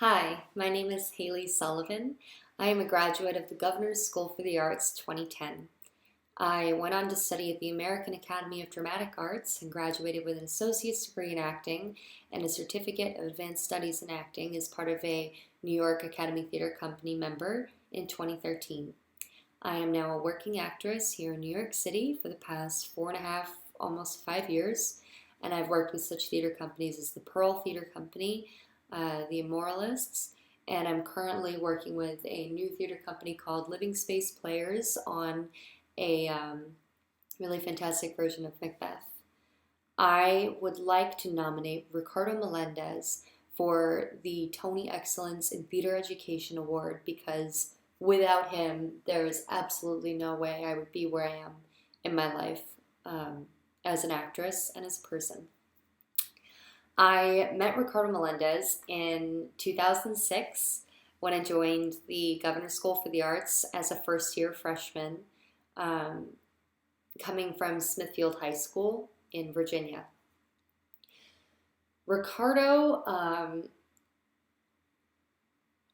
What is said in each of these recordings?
Hi, my name is Haley Sullivan. I am a graduate of the Governor's School for the Arts 2010. I went on to study at the American Academy of Dramatic Arts and graduated with an associate's degree in acting and a certificate of advanced studies in acting as part of a New York Academy Theater Company member in 2013. I am now a working actress here in New York City for the past 4.5, almost 5 years, and I've worked with such theater companies as the Pearl Theater Company, the Immoralists, and I'm currently working with a new theater company called Living Space Players on a really fantastic version of Macbeth. I would like to nominate Ricardo Melendez for the Tony Excellence in Theater Education Award because without him, there is absolutely no way I would be where I am in my life as an actress and as a person. I met Ricardo Melendez in 2006 when I joined the Governor's School for the Arts as a first year freshman, um, coming from Smithfield High School in Virginia. Ricardo,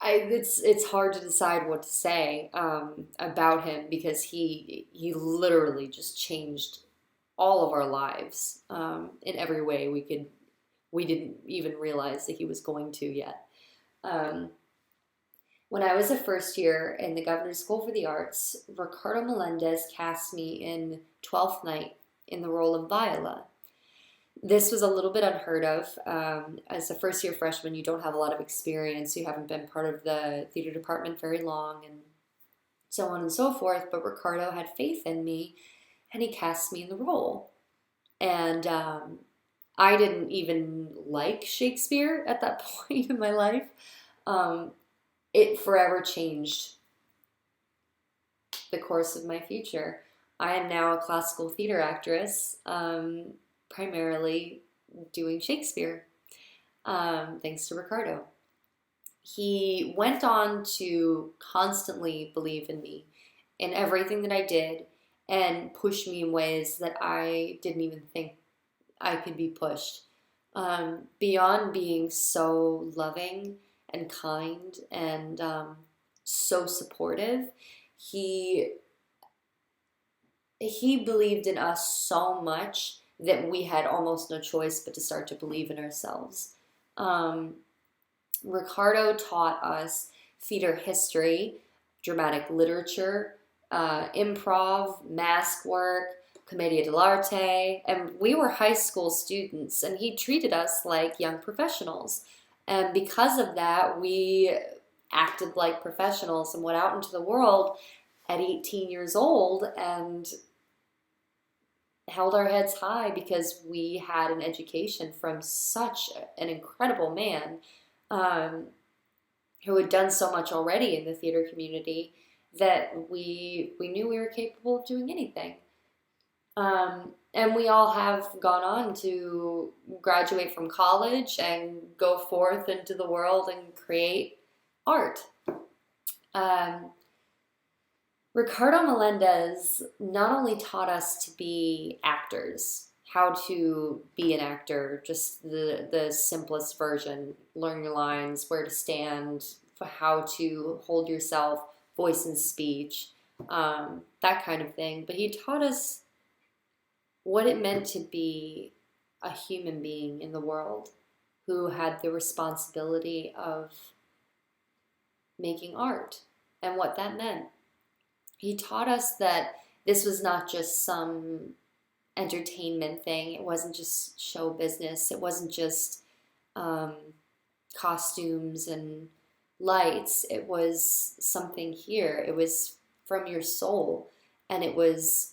it's hard to decide what to say about him because he literally just changed all of our lives in every way we didn't even realize that he was going to yet. Um, when I was a first year in the Governor's School for the Arts, Ricardo Melendez cast me in Twelfth Night in the role of Viola. This was a little bit unheard of. As a first year freshman, you don't have a lot of experience. You haven't been part of the theater department very long, and so on and so forth. But Ricardo had faith in me, and he cast me in the role. And I didn't even like Shakespeare at that point in my life. Um, it forever changed the course of my future. I am now a classical theater actress, primarily doing Shakespeare, thanks to Ricardo. He went on to constantly believe in me, in everything that I did, and push me in ways that I didn't even think I could be pushed. Beyond being so loving and kind and so supportive, he he believed in us so much that we had almost no choice but to start to believe in ourselves. Um, Ricardo taught us theater history, dramatic literature, improv, mask work, commedia dell'arte, and we were high school students, and he treated us like young professionals. And because of that, we acted like professionals and went out into the world at 18 years old and held our heads high because we had an education from such an incredible man um, who had done so much already in the theater community that we knew we were capable of doing anything. And we all have gone on to graduate from college and go forth into the world and create art. Um, Ricardo Melendez not only taught us to be actors, how to be an actor, just the simplest version, learn your lines, where to stand, how to hold yourself, voice and speech, that kind of thing. But he taught us what it meant to be a human being in the world who had the responsibility of making art and what that meant. He taught us that this was not just some entertainment thing. It wasn't just show business. It wasn't just um, costumes and lights. It was something here. It was from your soul, and it was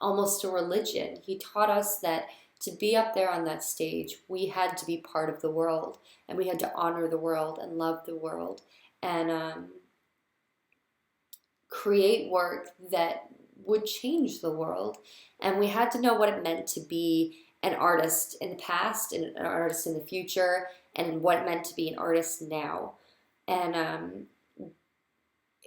almost a religion. He taught us that to be up there on that stage, we had to be part of the world, and we had to honor the world and love the world, and create work that would change the world. And we had to know what it meant to be an artist in the past and an artist in the future and what it meant to be an artist now. And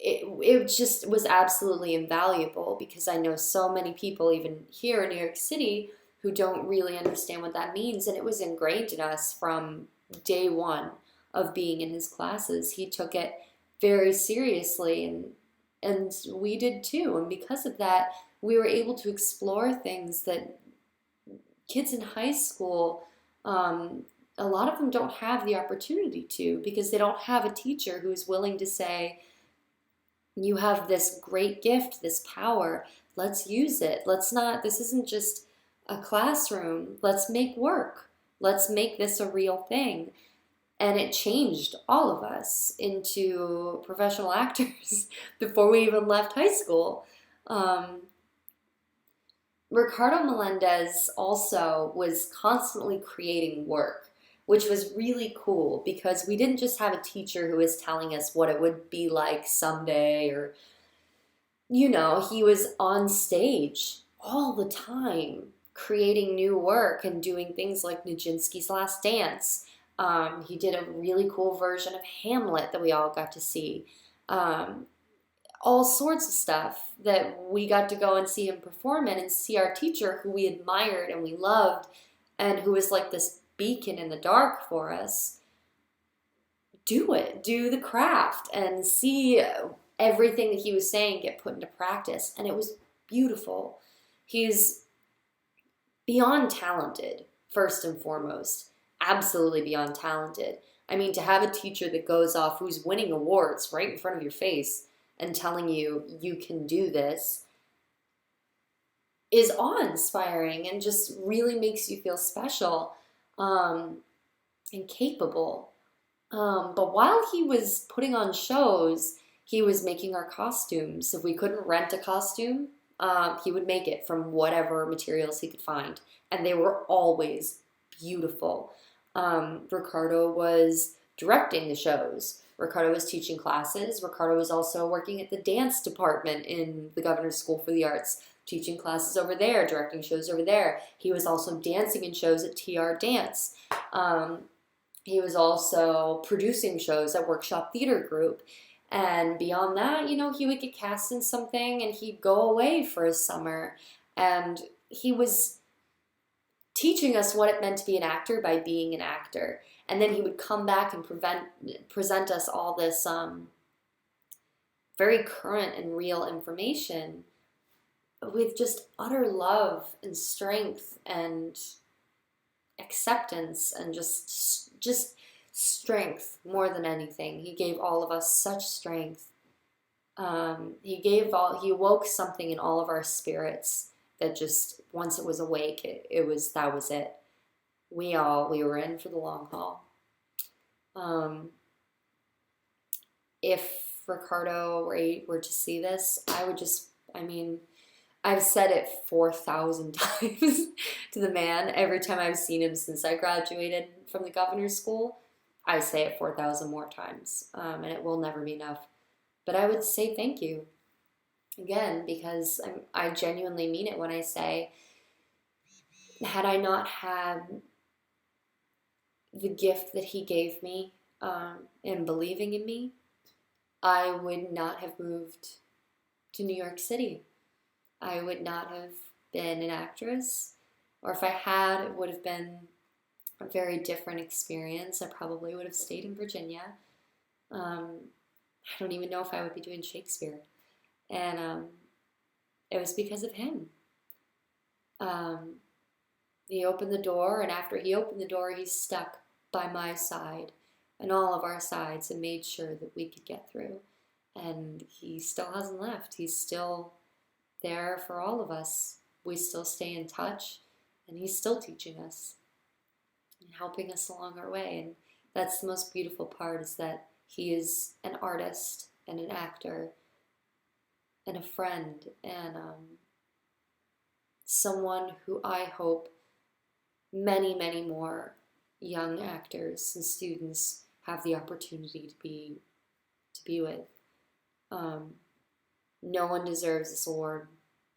it just was absolutely invaluable because I know so many people, even here in New York City, who don't really understand what that means. And it was ingrained in us from day one. of being in his classes. He took it very seriously, and we did too. And because of that, we were able to explore things that kids in high school, a lot of them don't have the opportunity to, because they don't have a teacher who's willing to say, you have this great gift, this power, let's use it. Let's not, this isn't just a classroom. Let's make work. Let's make this a real thing. And it changed all of us into professional actors before we even left high school. Ricardo Melendez also was constantly creating work, which was really cool because we didn't just have a teacher who was telling us what it would be like someday, or, he was on stage all the time creating new work and doing things like Nijinsky's Last Dance. He did a really cool version of Hamlet that we all got to see. All sorts of stuff that we got to go and see him perform in, and see our teacher who we admired and we loved and who was like this beacon in the dark for us, do the craft and see everything that he was saying get put into practice. And it was beautiful. He's beyond talented, first and foremost. Absolutely beyond talented. I mean, to have a teacher that goes off, who's winning awards right in front of your face and telling you you can do this, is awe-inspiring and just really makes you feel special, and capable. But while he was putting on shows, he was making our costumes. If we couldn't rent a costume, he would make it from whatever materials he could find. And they were always beautiful. Ricardo was directing the shows. Ricardo was teaching classes. Ricardo was also working at the dance department in the Governor's School for the Arts, teaching classes over there, directing shows over there. He was also dancing in shows at TR Dance. He was also producing shows at Workshop Theater Group. And beyond that, he would get cast in something and he'd go away for a summer. And he was teaching us what it meant to be an actor by being an actor. And then he would come back and present us all this very current and real information with just utter love and strength and acceptance and just strength more than anything. He gave all of us such strength. He awoke something in all of our spirits that just, once it was awake, that was it. We were in for the long haul. If Ricardo were to see this, I've said it 4,000 times to the man every time I've seen him since I graduated from the Governor's School. I say it 4,000 more times, and it will never be enough. But I would say thank you again, because I genuinely mean it when I say, had I not had the gift that he gave me in believing in me, I would not have moved to New York City. I would not have been an actress, or if I had, it would have been a very different experience. I probably would have stayed in Virginia. I don't even know if I would be doing Shakespeare. And it was because of him. He opened the door, and after he opened the door, he stuck by my side and all of our sides and made sure that we could get through. And he still hasn't left. He's still there for all of us. We still stay in touch, and he's still teaching us and helping us along our way. And that's the most beautiful part, is that he is an artist and an actor and a friend, and someone who I hope many, many more young actors and students have the opportunity to be with. No one deserves this award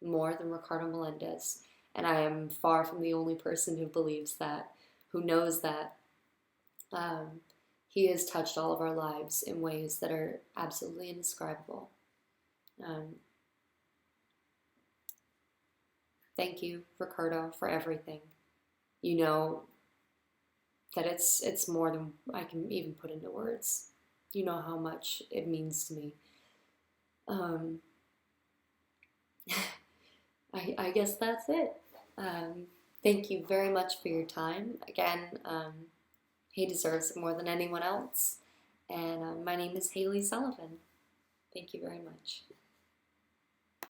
more than Ricardo Melendez, and I am far from the only person who believes that, who knows that. He has touched all of our lives in ways that are absolutely indescribable. Thank you, Ricardo, for everything. that it's more than I can even put into words. You know how much it means to me. Um, I guess that's it. Thank you very much for your time. Again, he deserves it more than anyone else. And my name is Haley Sullivan. Thank you very much.